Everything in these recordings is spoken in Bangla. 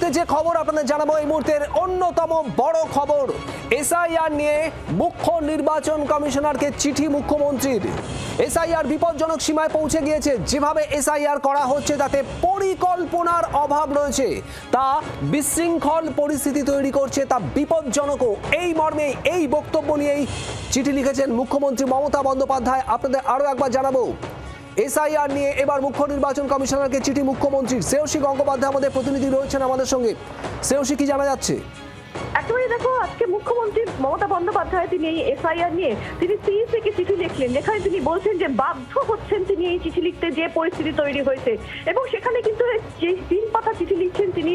মুহূর্তে যে খবর আপনাদের জানাবো, এই মুহূর্তের অন্যতম বড় খবর, এসআইআর নিয়ে মুখ্য নির্বাচন কমিশনারকে চিঠি মুখ্যমন্ত্রীর। এসআইআর বিপজ্জনক সীমায় পৌঁছে গিয়েছে। যেভাবে এসআইআর করা হচ্ছে তাতে পরিকল্পনার অভাব রয়েছে, তা বিশৃঙ্খল পরিস্থিতি তৈরি করছে, তা বিপজ্জনকও। এই মর্মে এই বক্তব্য নিয়েই চিঠি লিখেছেন মুখ্যমন্ত্রী মমতা বন্দ্যোপাধ্যায়। আপনাদের আরও একবার জানাবো, এসআইআর নিয়ে এবার মুখ্য নির্বাচন কমিশনারকে চিঠি মুখ্যমন্ত্রীর। শ্রেয়সী গঙ্গোপাধ্যায় আমাদের প্রতিনিধি রয়েছেন আমাদের সঙ্গে। শ্রেয়সী, কি জানা যাচ্ছে? একেবারে দেখো, আজকে মুখ্যমন্ত্রী মমতা বন্দ্যোপাধ্যায় তিনি এই এসআইআর নিয়ে তিনি সিইসিকে চিঠি লিখলেন, যেখানে তিনি বলছেন যে বাধ্য হচ্ছেন তিনি এই চিঠি লিখতে, যে পরিস্থিতি তৈরি হয়েছে। এবং সেখানে কিন্তু যে 3 পাতা চিঠি লিখছেন তিনি,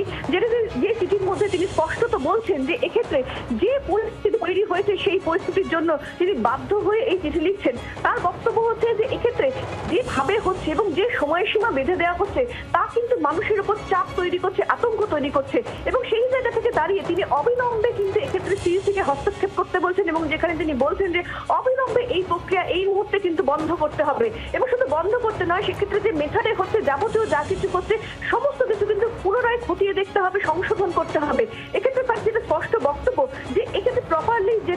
যে চিঠির মধ্যে তিনি স্পষ্টত বলছেন যে এক্ষেত্রে যে পরিস্থিতি তৈরি হয়েছে সেই পরিস্থিতির জন্য তিনি বাধ্য হয়ে এই চিঠি লিখছেন। তার বক্তব্য হচ্ছে যে এক্ষেত্রে যেভাবে হচ্ছে এবং যে সময়সীমা বেঁধে দেওয়া হচ্ছে তা কিন্তু মানুষের উপর চাপ তৈরি করছে, আতঙ্ক তৈরি করছে। এবং সেই জায়গা থেকে দাঁড়িয়ে তিনি অবিলম্বে কিন্তু এক্ষেত্রে সিইসিকে হস্তক্ষেপ করতে বলছেন, এবং যেখানে তিনি বলছেন যে অবিলম্বে এই প্রক্রিয়া এই মুহূর্তে কিন্তু বন্ধ করতে হবে। এবং শুধু বন্ধ করতে নয়, সেক্ষেত্রে যে মেথডে হচ্ছে যাবতীয় যা কিছু করছে সমস্ত কিছু কিন্তু পুনরায় খতিয়ে দেখতে হবে, সংশোধন করতে হবে। এক্ষেত্রে তার যেটা স্পষ্ট বক্তব্য যে এক্ষেত্রে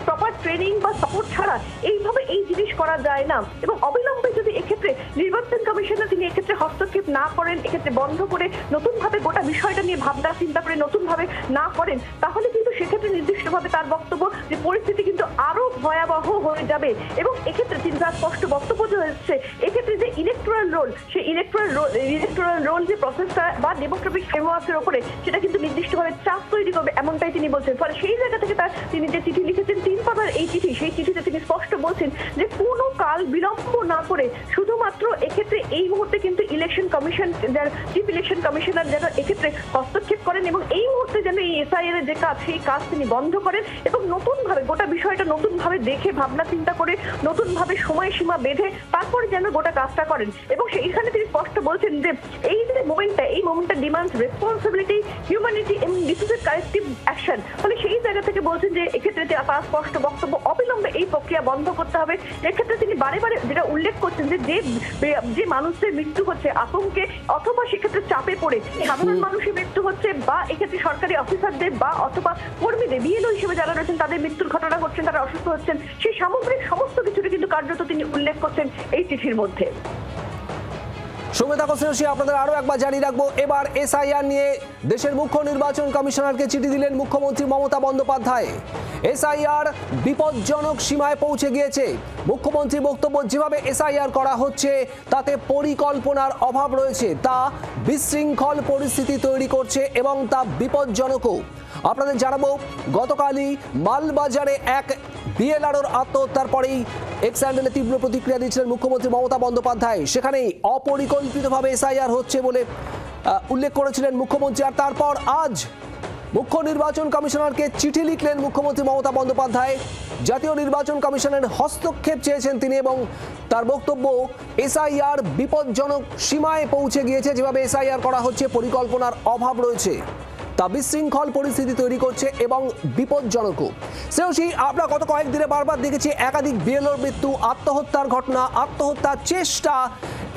প্রপার ট্রেনিং বা সাপোর্ট ছাড়া এইভাবে এই জিনিস করা যায় না। এবং অবিলম্বে যদি এক্ষেত্রে নির্বাচন কমিশনার তিনি এক্ষেত্রে হস্তক্ষেপ না করেন, এক্ষেত্রে বন্ধ করে নতুনভাবে গোটা বিষয়টা নিয়ে ভাবনা চিন্তা করে নতুনভাবে না করেন, তাহলে কিন্তু সেক্ষেত্রে নির্দিষ্টভাবে তার বক্তব্য যে পরিস্থিতি কিন্তু আরো ভয়াবহ হয়ে যাবে। এবং এক্ষেত্রে তিনি তার স্পষ্ট বক্তব্য হচ্ছে এক্ষেত্রে যে ইলেকটোরাল রোল, সেই ইলেকটোরাল রোল যে প্রসেসটা বা ডেমোক্রেটিক ফ্রেমওয়ার্কের উপরে সেটা কিন্তু নির্দিষ্টভাবে চাপ তৈরি করবে, এমনটাই তিনি বলছেন। ফলে সেই জায়গা থেকে তিনি যে চিঠি লিখেছেন 3 পাতার এই চিঠি, সেই চিঠিতে তিনি স্পষ্ট বলছেন যে কোনো কাল বিলম্ব না করে শুধুমাত্র এক্ষেত্রে এই মুহূর্তে কিন্তু election commission, chief election commissioner যেন এক্ষেত্রে হস্তক্ষেপ করেন এবং এই মুহূর্তে যেন এই এসআইআর এর যে কাজ সেই কাজ তিনি বন্ধ করেন এবং নতুনভাবে গোটা বিষয়টা নতুনভাবে দেখে ভাবনা চিন্তা করে নতুনভাবে সময়সীমা বেঁধে তারপরে যেন গোটা কাজটা করেন। এবং সেইখানে তিনি স্পষ্ট বলছেন যে এই যে মোমেন্টটা ডিমান্ডস রেসপন্সিবিলিটি, হিউম্যানিটি এবং this is a collective action. ফলে সেই জায়গা থেকে বলছেন যে এক্ষেত্রে তার স্পষ্ট বক্তব্য অবিলম্বে এই প্রক্রিয়া বন্ধ করতে হবে। এক্ষেত্রে তিনি বারে বারে যেটা উল্লেখ করছেন যে মানুষের মৃত্যু হচ্ছে আতঙ্কে অথবা সেক্ষেত্রে চাপে পড়ে সাধারণ মানুষের মৃত্যু হচ্ছে, বা এক্ষেত্রে সরকারি অফিসারদের বা অথবা কর্মীদের বিএলও হিসেবে যারা রয়েছেন তাদের মৃত্যুর ঘটনা ঘটছেন, তারা অসুস্থ হচ্ছেন, সেই সামগ্রিক সমস্ত কিছুটা কিন্তু কার্যত তিনি উল্লেখ করছেন এই চিঠির মধ্যে। সৌমিতা শ্রেয়সী, আপনাদের আরো একবার জানিয়ে রাখবো, এবার এসআইআর নিয়ে দেশের মুখ্য নির্বাচন কমিশনারকে চিঠি দিলেন মুখ্যমন্ত্রী মমতা বন্দ্যোপাধ্যায়। এসআইআর বিপজ্জনক সীমায় পৌঁছে গিয়েছে। মুখ্যমন্ত্রীর বক্তব্য, যেভাবে এসআইআর করা হচ্ছে তাতে পরিকল্পনার অভাব রয়েছে, তা বিশৃঙ্খল পরিস্থিতি তৈরি করছে এবং তা বিপজ্জনকও। আপনাদের জানাবো, গতকালই মালবাজারে এক বিএলআরওর আত্মহত্যার পরেই এক্স হ্যান্ডেলে তীব্র প্রতিক্রিয়া দিয়েছিলেন মুখ্যমন্ত্রী মমতা বন্দ্যোপাধ্যায়। সেখানেই অপরিকল্পিতভাবে এসআইআর হচ্ছে বলে উল্লেখ করেছিলেন মুখ্যমন্ত্রী। আর তারপর আজ মুখ্য নির্বাচন কমিশনারকে চিঠি লিখলেন মুখ্যমন্ত্রী মমতা বন্দ্যোপাধ্যায়। জাতীয় নির্বাচন কমিশনের হস্তক্ষেপ চেয়েছেন তিনি এবং তার বক্তব্য, এসআইআর বিপজ্জনক সীমায় পৌঁছে গিয়েছে। যেভাবে এসআইআর করা হচ্ছে পরিকল্পনার অভাব রয়েছে, তা বিশৃঙ্খল পরিস্থিতি তৈরি করছে এবং বিপজ্জনকও। শ্রেয়সী, আমরা গত কয়েকদিনে বারবার দেখেছি একাধিক বিএলওর মৃত্যু, আত্মহত্যার ঘটনা, আত্মহত্যার চেষ্টা,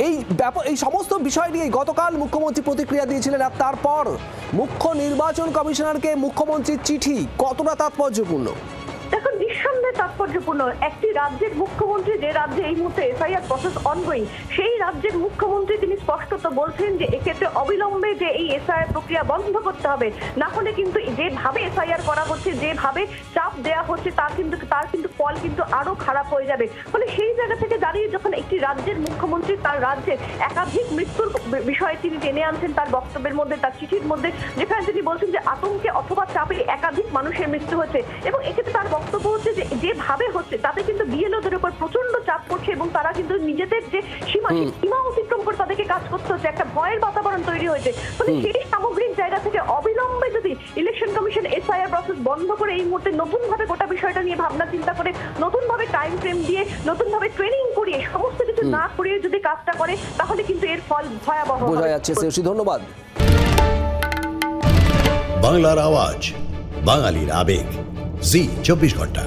এই সমস্ত বিষয় নিয়ে গতকাল মুখ্যমন্ত্রী প্রতিক্রিয়া দিয়েছিলেন। আর তারপর মুখ্য নির্বাচন কমিশনারকে মুখ্যমন্ত্রীর চিঠি কতটা তাৎপর্যপূর্ণ? দেখুন, নিঃসন্দেহে তাৎপর্যপূর্ণ। একটি রাজ্যের মুখ্যমন্ত্রী, যে রাজ্যে এই মুহূর্তে এসআইআর প্রসেস অনগোয়িং, সেই রাজ্যের মুখ্যমন্ত্রী তিনি স্পষ্টত বলছেন যে এক্ষেত্রে অবিলম্বে যে এই এসআইআর প্রক্রিয়া বন্ধ করতে হবে, না হলে কিন্তু যেভাবে এসআইআর করা হচ্ছে, যেভাবে চাপ দেওয়া হচ্ছে তার কিন্তু ফল কিন্তু আরো খারাপ হয়ে যাবে। ফলে সেই জায়গা থেকে দাঁড়িয়ে যখন একটি রাজ্যের মুখ্যমন্ত্রী তার রাজ্যের একাধিক মৃত্যুর বিষয়ে তিনি টেনে আনছেন তার বক্তব্যের মধ্যে, তার চিঠির মধ্যে, যেখানে তিনি বলছেন যে আতঙ্কে অথবা চাপে একাধিক মানুষের মৃত্যু হচ্ছে, এবং এক্ষেত্রে তার বক্তব্য হচ্ছে যে যেভাবে হচ্ছে তাতে কিন্তু বিএলওদের উপর প্রচন্ড চাপ পড়ছে এবং তারা কিন্তু নিজেদের যে সীমা অতিক্রম করে তাদেরকে কাজ করতে হচ্ছে, একটা ভয়ের বাতাবরণ তৈরি হয়েছে। ফলে সেই সামগ্রিক জায়গা থেকে অবিলম্বে যদি ইলেকশন কমিশন এসআইআর প্রসেস বন্ধ করে এই মুহূর্তে নতুনভাবে গোটা বিষয়টা নিয়ে ভাবনা চিন্তা করে নতুনভাবে টাইম ফ্রেম দিয়ে নতুনভাবে ট্রেনিং করিয়ে সমস্ত কিছু না করিয়ে যদি কাজটা করে, তাহলে কিন্তু এর ফল ভয়াবহ বোঝা যাচ্ছে। শ্রেয়সী, ধন্যবাদ। বাংলার আওয়াজ, বাঙালির আবেগ, জি 24 ঘন্টা।